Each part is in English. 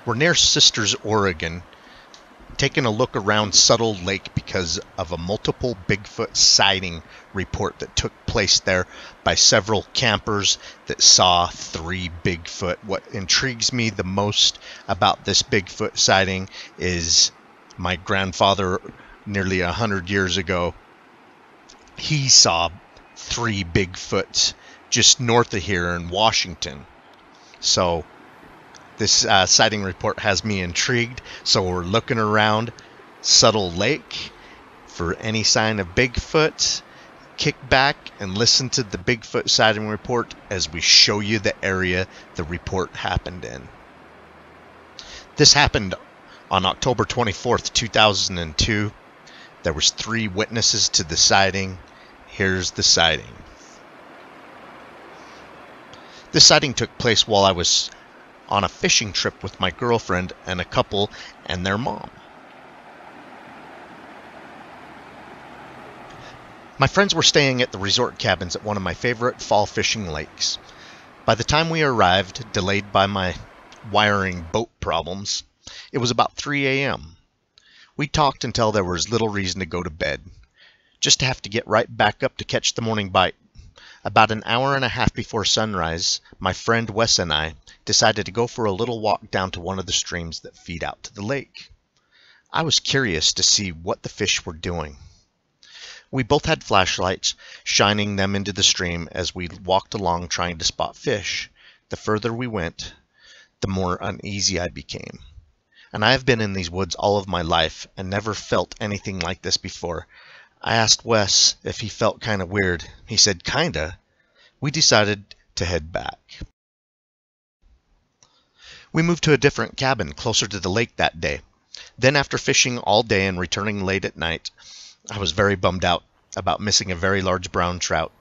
We're near Sisters, Oregon, taking a look around Subtle Lake because of a multiple Bigfoot sighting report that took place there by several campers that saw 3 Bigfoot. What intrigues me the most about this Bigfoot sighting is my grandfather, nearly 100 years ago, he saw 3 Bigfoots just north of here in Washington. So this sighting report has me intrigued, so we're looking around Subtle Lake for any sign of Bigfoot. Kick back and listen to the Bigfoot sighting report as we show you the area the report happened in. This happened on October 24th, 2002. There was 3 witnesses to the sighting. Here's the sighting. This sighting took place while I was on a fishing trip with my girlfriend and a couple and their mom. My friends were staying at the resort cabins at one of my favorite fall fishing lakes. By the time we arrived, delayed by my wiring boat problems, it was about 3 a.m. We talked until there was little reason to go to bed, just to have to get right back up to catch the morning bite. About an hour and a half before sunrise, my friend Wes and I decided to go for a little walk down to one of the streams that feed out to the lake. I was curious to see what the fish were doing. We both had flashlights, shining them into the stream as we walked along trying to spot fish. The further we went, the more uneasy I became. And I have been in these woods all of my life and never felt anything like this before. I asked Wes if he felt kind of weird. He said, kinda. We decided to head back. We moved to a different cabin closer to the lake that day. Then after fishing all day and returning late at night, I was very bummed out about missing a very large brown trout.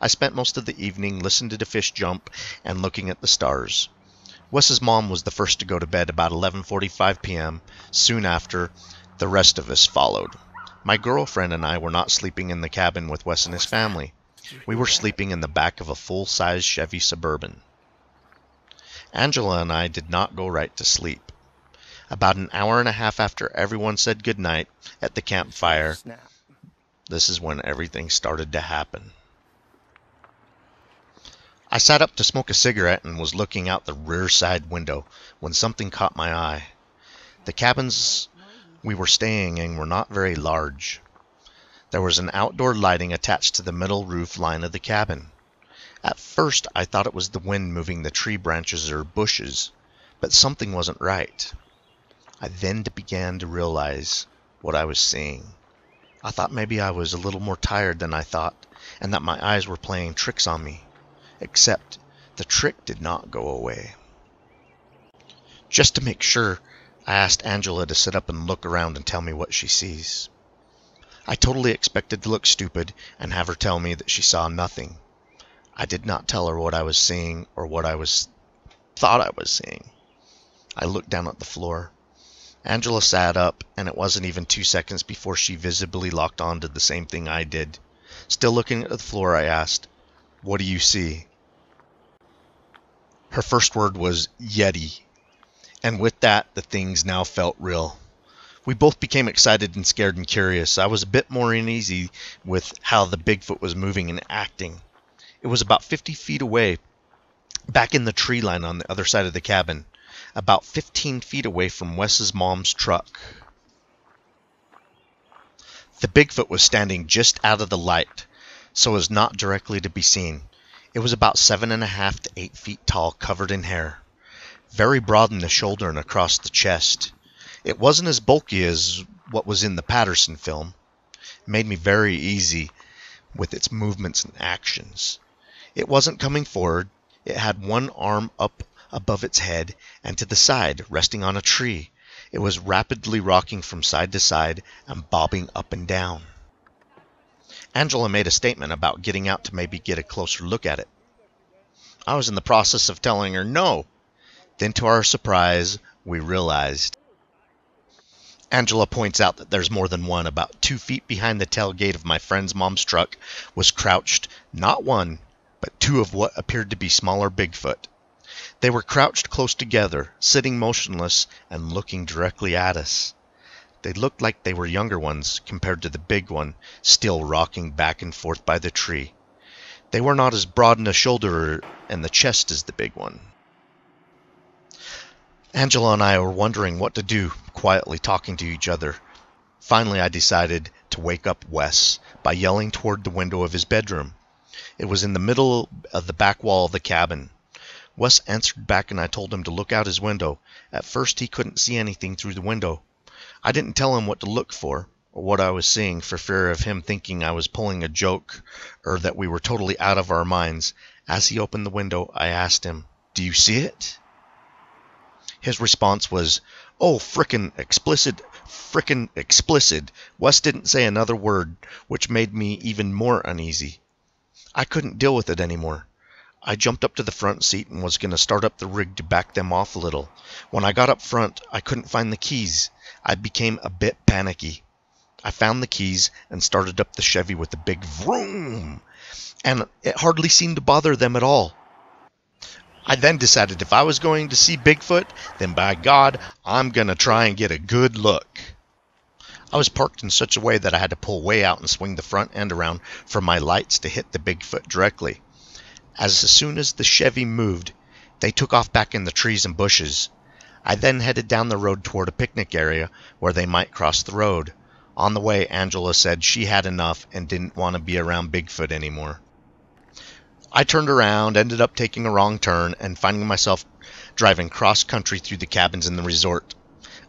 I spent most of the evening listening to the fish jump and looking at the stars. Wes's mom was the first to go to bed about 11:45 p.m. Soon after, the rest of us followed. My girlfriend and I were not sleeping in the cabin with Wes and his family. We were sleeping in the back of a full-size Chevy Suburban. Angela and I did not go right to sleep. About an hour and a half after everyone said goodnight at the campfire, this is when everything started to happen. I sat up to smoke a cigarette and was looking out the rear side window when something caught my eye. The cabins we were staying in were not very large. There was an outdoor lighting attached to the middle roof line of the cabin. At first I thought it was the wind moving the tree branches or bushes, but something wasn't right. I then began to realize what I was seeing. I thought maybe I was a little more tired than I thought, and that my eyes were playing tricks on me. Except the trick did not go away. Just to make sure, I asked Angela to sit up and look around and tell me what she sees. I totally expected to look stupid and have her tell me that she saw nothing. I did not tell her what I was seeing or what I thought I was seeing. I looked down at the floor. Angela sat up, and it wasn't even 2 seconds before she visibly locked on to the same thing I did. Still looking at the floor, I asked, "What do you see?" Her first word was Yeti. And with that, the things now felt real. We both became excited and scared and curious. I was a bit more uneasy with how the Bigfoot was moving and acting. It was about 50 feet away, back in the tree line on the other side of the cabin, about 15 feet away from Wes's mom's truck. The Bigfoot was standing just out of the light, so as not directly to be seen. It was about 7.5 to 8 feet tall, covered in hair. Very broad in the shoulder and across the chest. It wasn't as bulky as what was in the Patterson film. It made me very easy with its movements and actions. It wasn't coming forward. It had one arm up above its head and to the side, resting on a tree. It was rapidly rocking from side to side and bobbing up and down. Angela made a statement about getting out to maybe get a closer look at it. I was in the process of telling her no. Then, to our surprise, we realized. Angela points out that there's more than one. About 2 feet behind the tailgate of my friend's mom's truck was crouched not one, but 2 of what appeared to be smaller Bigfoot. They were crouched close together, sitting motionless and looking directly at us. They looked like they were younger ones compared to the big one, still rocking back and forth by the tree. They were not as broad in the shoulder and the chest as the big one. Angela and I were wondering what to do, quietly talking to each other. Finally, I decided to wake up Wes by yelling toward the window of his bedroom. It was in the middle of the back wall of the cabin. Wes answered back and I told him to look out his window. At first, he couldn't see anything through the window. I didn't tell him what to look for or what I was seeing for fear of him thinking I was pulling a joke or that we were totally out of our minds. As he opened the window, I asked him, "Do you see it?" His response was, "Oh, frickin' explicit." Wes didn't say another word, which made me even more uneasy. I couldn't deal with it anymore. I jumped up to the front seat and was going to start up the rig to back them off a little. When I got up front, I couldn't find the keys. I became a bit panicky. I found the keys and started up the Chevy with a big vroom, and it hardly seemed to bother them at all. I then decided if I was going to see Bigfoot, then by God, I'm going to try and get a good look. I was parked in such a way that I had to pull way out and swing the front end around for my lights to hit the Bigfoot directly. As soon as the Chevy moved, they took off back in the trees and bushes. I then headed down the road toward a picnic area where they might cross the road. On the way, Angela said she had enough and didn't want to be around Bigfoot anymore. I turned around, ended up taking a wrong turn, and finding myself driving cross-country through the cabins in the resort.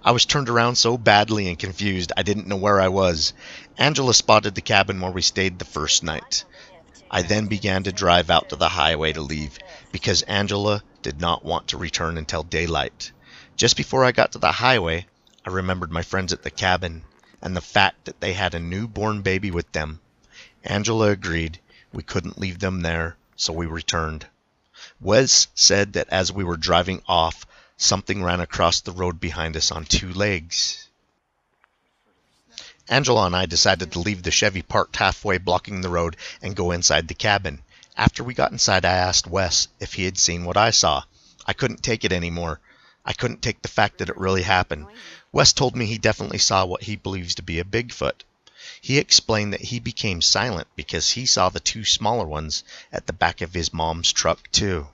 I was turned around so badly and confused I didn't know where I was. Angela spotted the cabin where we stayed the first night. I then began to drive out to the highway to leave, because Angela did not want to return until daylight. Just before I got to the highway, I remembered my friends at the cabin, and the fact that they had a newborn baby with them. Angela agreed we couldn't leave them there, so we returned. Wes said that as we were driving off, something ran across the road behind us on two legs. Angela and I decided to leave the Chevy parked halfway blocking the road and go inside the cabin. After we got inside, I asked Wes if he had seen what I saw. I couldn't take it anymore. I couldn't take the fact that it really happened. Wes told me he definitely saw what he believes to be a Bigfoot. He explained that he became silent because he saw the two smaller ones at the back of his mom's truck too.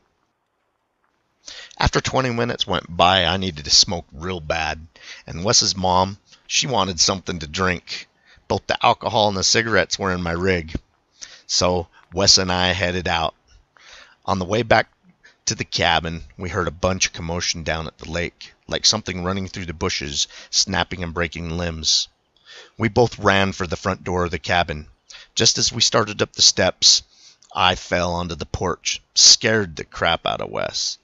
After 20 minutes went by, I needed to smoke real bad, and Wes's mom, she wanted something to drink. Both the alcohol and the cigarettes were in my rig. So Wes and I headed out. On the way back to the cabin, we heard a bunch of commotion down at the lake, like something running through the bushes, snapping and breaking limbs. We both ran for the front door of the cabin. Just as we started up the steps, I fell onto the porch, scared the crap out of Wes.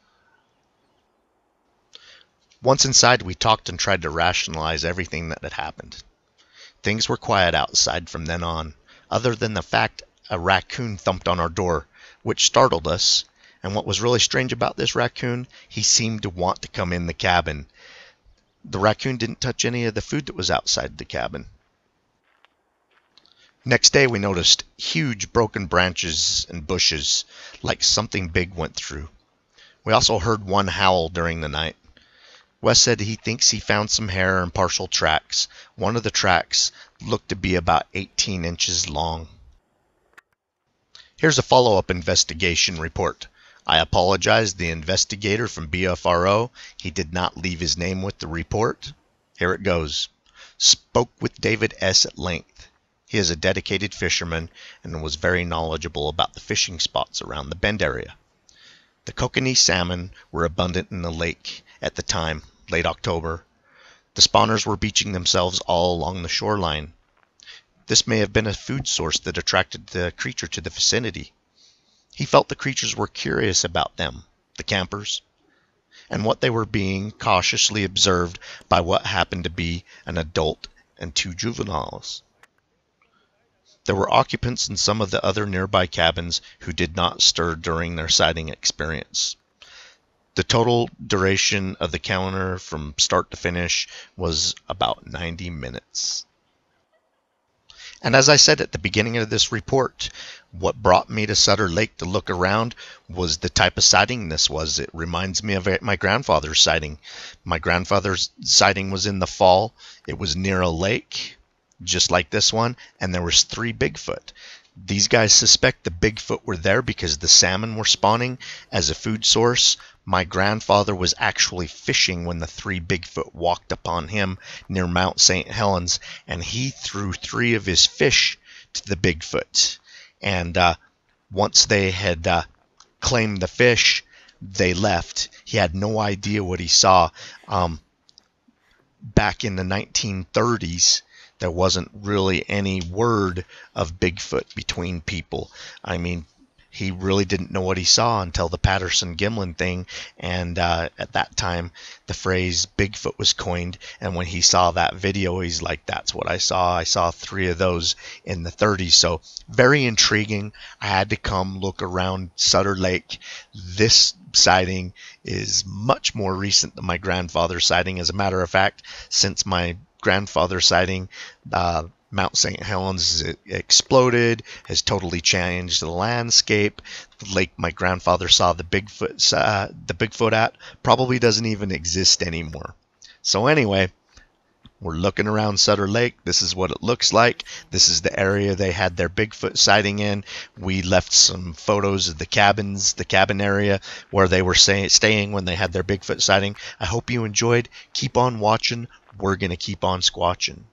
Once inside, we talked and tried to rationalize everything that had happened. Things were quiet outside from then on, other than the fact a raccoon thumped on our door, which startled us, and what was really strange about this raccoon, he seemed to want to come in the cabin. The raccoon didn't touch any of the food that was outside the cabin. Next day, we noticed huge broken branches and bushes, like something big went through. We also heard one howl during the night. Wes said he thinks he found some hair and partial tracks. One of the tracks looked to be about 18 inches long. Here's a follow-up investigation report. I apologize, the investigator from BFRO, he did not leave his name with the report. Here it goes. Spoke with David S. at length. He is a dedicated fisherman and was very knowledgeable about the fishing spots around the Bend area. The kokanee salmon were abundant in the lake at the time, late October. The spawners were beaching themselves all along the shoreline. This may have been a food source that attracted the creature to the vicinity. He felt the creatures were curious about them, the campers, and what they were being cautiously observed by what happened to be an adult and two juveniles. There were occupants in some of the other nearby cabins who did not stir during their sighting experience. The total duration of the encounter from start to finish was about 90 minutes. And as I said at the beginning of this report, what brought me to Sutter Lake to look around was the type of sighting this was. It reminds me of my grandfather's sighting. My grandfather's sighting was in the fall. It was near a lake, just like this one, and there was 3 Bigfoot. These guys suspect the Bigfoot were there because the salmon were spawning as a food source. My grandfather was actually fishing when the 3 Bigfoot walked upon him near Mount St. Helens, and he threw 3 of his fish to the Bigfoot. And once they had claimed the fish, they left. He had no idea what he saw. Back in the 1930s, there wasn't really any word of Bigfoot between people. I mean, he really didn't know what he saw until the Patterson-Gimlin thing, and at that time the phrase Bigfoot was coined, and when he saw that video, he's like, that's what I saw. I saw 3 of those in the 30s. So very intriguing. I had to come look around Sutter Lake. This sighting is much more recent than my grandfather's sighting. As a matter of fact, since my grandfather's sighting, Mount St. Helens exploded, has totally changed the landscape. The lake my grandfather saw the Bigfoot at probably doesn't even exist anymore. So anyway, we're looking around Sutter Lake. This is what it looks like. This is the area they had their Bigfoot sighting in. We left some photos of the cabin area where they were staying when they had their Bigfoot sighting. I hope you enjoyed. Keep on watching. We're going to keep on squatching.